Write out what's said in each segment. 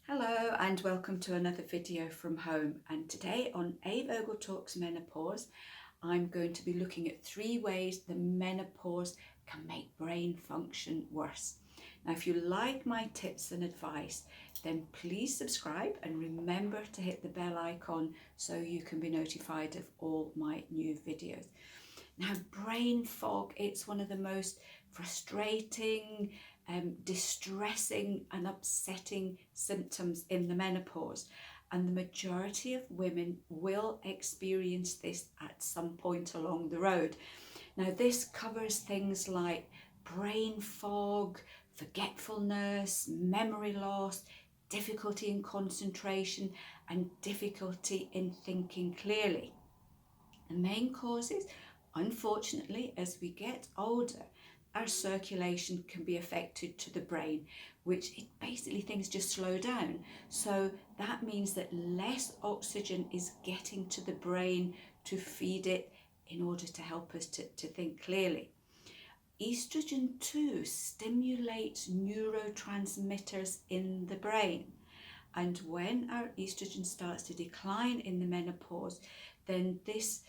Hello and welcome to another video from home, and today on A Vogel Talks Menopause I'm going to be looking at 3 ways the menopause can make brain function worse. Now if you like my tips and advice, then please subscribe and remember to hit the bell icon so you can be notified of all my new videos. Now, brain fog, it's one of the most frustrating, distressing and upsetting symptoms in the menopause. And the majority of women will experience this at some point along the road. Now, this covers things like brain fog, forgetfulness, memory loss, difficulty in concentration, and difficulty in thinking clearly. The main causes, unfortunately, as we get older, our circulation can be affected to the brain, which it basically things just slow down. So that means that less oxygen is getting to the brain to feed it in order to help us to think clearly. Estrogen too stimulates neurotransmitters in the brain. And when our estrogen starts to decline in the menopause, then this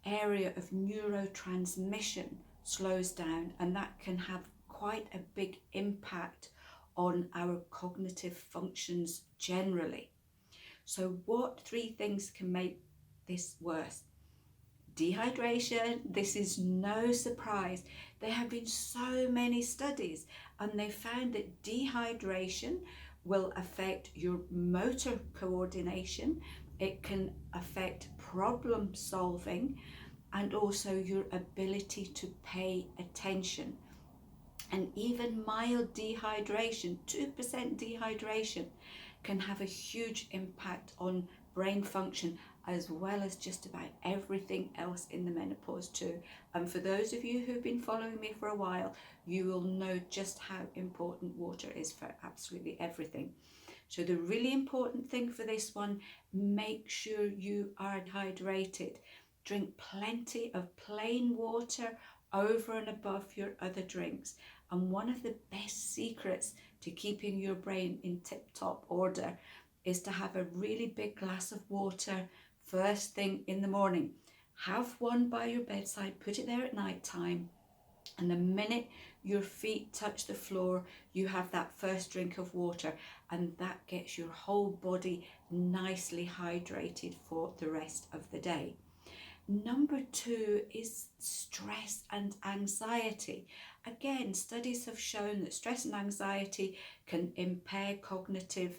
area of neurotransmission slows down, and that can have quite a big impact on our cognitive functions generally. So what 3 things can make this worse? Dehydration, this is no surprise. There have been so many studies and they found that dehydration will affect your motor coordination, it can affect problem solving, and also your ability to pay attention. And even mild dehydration, 2% dehydration, can have a huge impact on brain function, as well as just about everything else in the menopause too. And for those of you who've been following me for a while, you will know just how important water is for absolutely everything. So the really important thing for this one, make sure you are hydrated. Drink plenty of plain water over and above your other drinks. And one of the best secrets to keeping your brain in tip-top order is to have a really big glass of water first thing in the morning. Have one by your bedside, put it there at night time, and the minute your feet touch the floor, you have that first drink of water, and that gets your whole body nicely hydrated for the rest of the day. Number 2 is stress and anxiety. Again, studies have shown that stress and anxiety can impair cognitive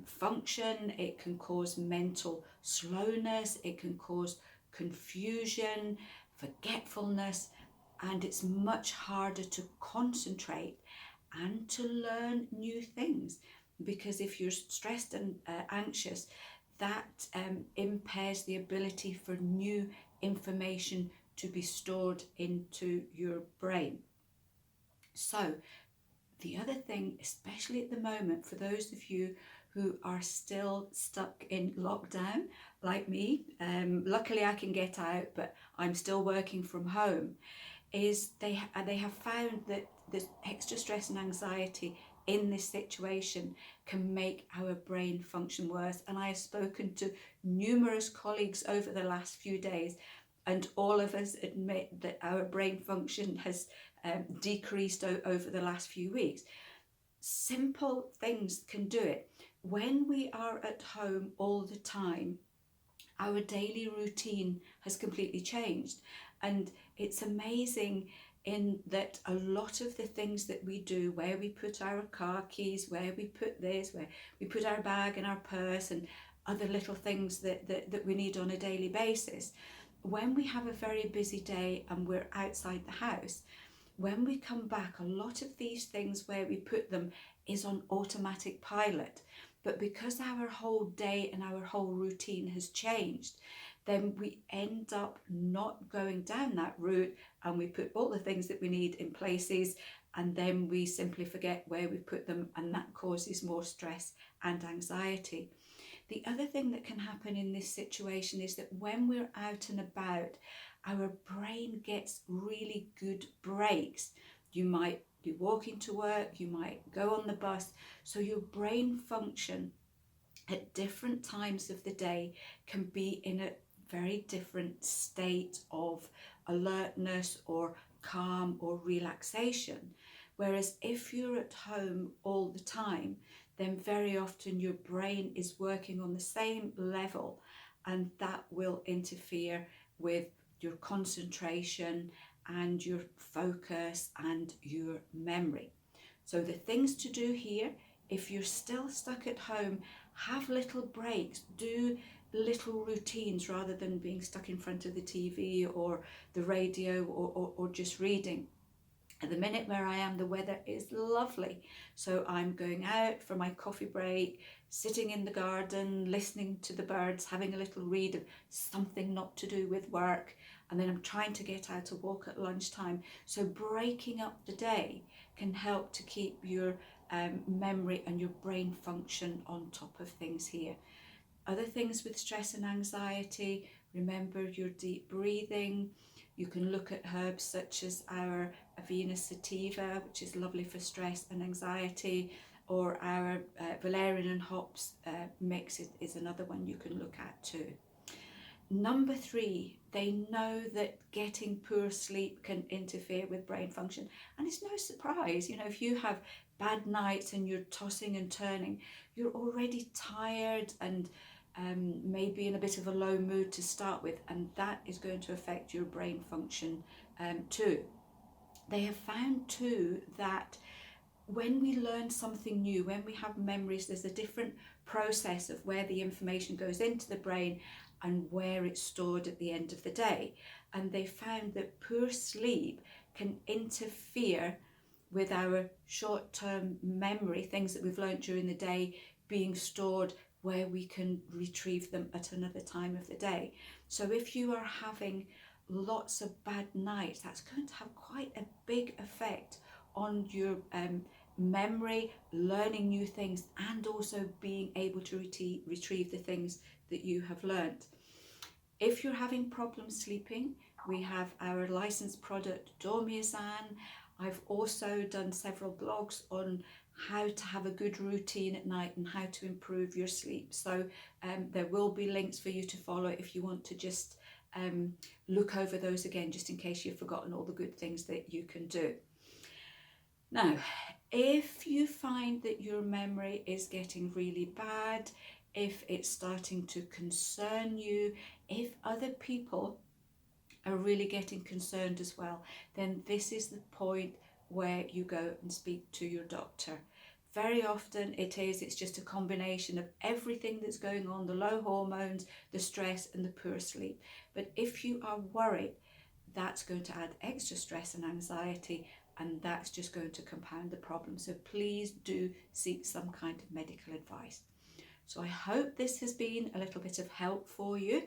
function, it can cause mental slowness, it can cause confusion, forgetfulness, and it's much harder to concentrate and to learn new things, because if you're stressed and anxious, that impairs the ability for new information to be stored into your brain. So the other thing, especially at the moment, for those of you who are still stuck in lockdown like me, luckily I can get out, but I'm still working from home, is they have found that the extra stress and anxiety in this situation can make our brain function worse. And I have spoken to numerous colleagues over the last few days, and all of us admit that our brain function has decreased over the last few weeks. Simple things can do it. When we are at home all the time, our daily routine has completely changed, and it's amazing in that a lot of the things that we do, where we put our car keys, where we put this, where we put our bag and our purse and other little things that we need on a daily basis, when we have a very busy day and we're outside the house, when we come back, a lot of these things where we put them is on automatic pilot. But because our whole day and our whole routine has changed, then we end up not going down that route, and we put all the things that we need in places, and then we simply forget where we put them, and that causes more stress and anxiety. The other thing that can happen in this situation is that when we're out and about, our brain gets really good breaks. You might be walking to work, you might go on the bus, so your brain function at different times of the day can be in a very different state of alertness or calm or relaxation. Whereas if you're at home all the time, then very often your brain is working on the same level, and that will interfere with your concentration and your focus and your memory. So the things to do here, if you're still stuck at home, have little breaks, do little routines rather than being stuck in front of the TV or the radio or just reading. At the minute where I am, the weather is lovely. So I'm going out for my coffee break, sitting in the garden, listening to the birds, having a little read of something not to do with work. And then I'm trying to get out a walk at lunchtime. So breaking up the day can help to keep your memory and your brain function on top of things here. Other things with stress and anxiety, remember your deep breathing. You can look at herbs such as our Avena sativa, which is lovely for stress and anxiety, or our valerian and hops mix is another one you can look at too. Number 3, they know that getting poor sleep can interfere with brain function. And it's no surprise, if you have bad nights and you're tossing and turning, you're already tired and maybe in a bit of a low mood to start with, and that is going to affect your brain function too. They have found too that when we learn something new, when we have memories, there's a different process of where the information goes into the brain and where it's stored at the end of the day. And they found that poor sleep can interfere with our short-term memory, things that we've learned during the day being stored where we can retrieve them at another time of the day. So if you are having lots of bad nights, that's going to have quite a big effect on your memory, learning new things, and also being able to retrieve the things that you have learned. If you're having problems sleeping, we have our licensed product Dormiazan. I've also done several blogs on how to have a good routine at night and how to improve your sleep. So there will be links for you to follow if you want to just look over those again, just in case you've forgotten all the good things that you can do. Now, if you find that your memory is getting really bad, if it's starting to concern you, if other people are really getting concerned as well, then this is the point where you go and speak to your doctor. Very often it's just a combination of everything that's going on, the low hormones, the stress and the poor sleep. But if you are worried, that's going to add extra stress and anxiety, and that's just going to compound the problem. So please do seek some kind of medical advice. So I hope this has been a little bit of help for you.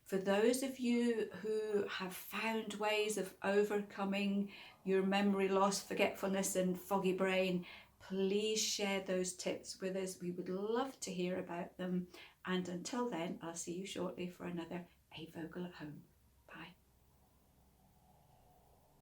For those of you who have found ways of overcoming your memory loss, forgetfulness and foggy brain, please share those tips with us. We would love to hear about them. And until then, I'll see you shortly for another A Vogel at Home.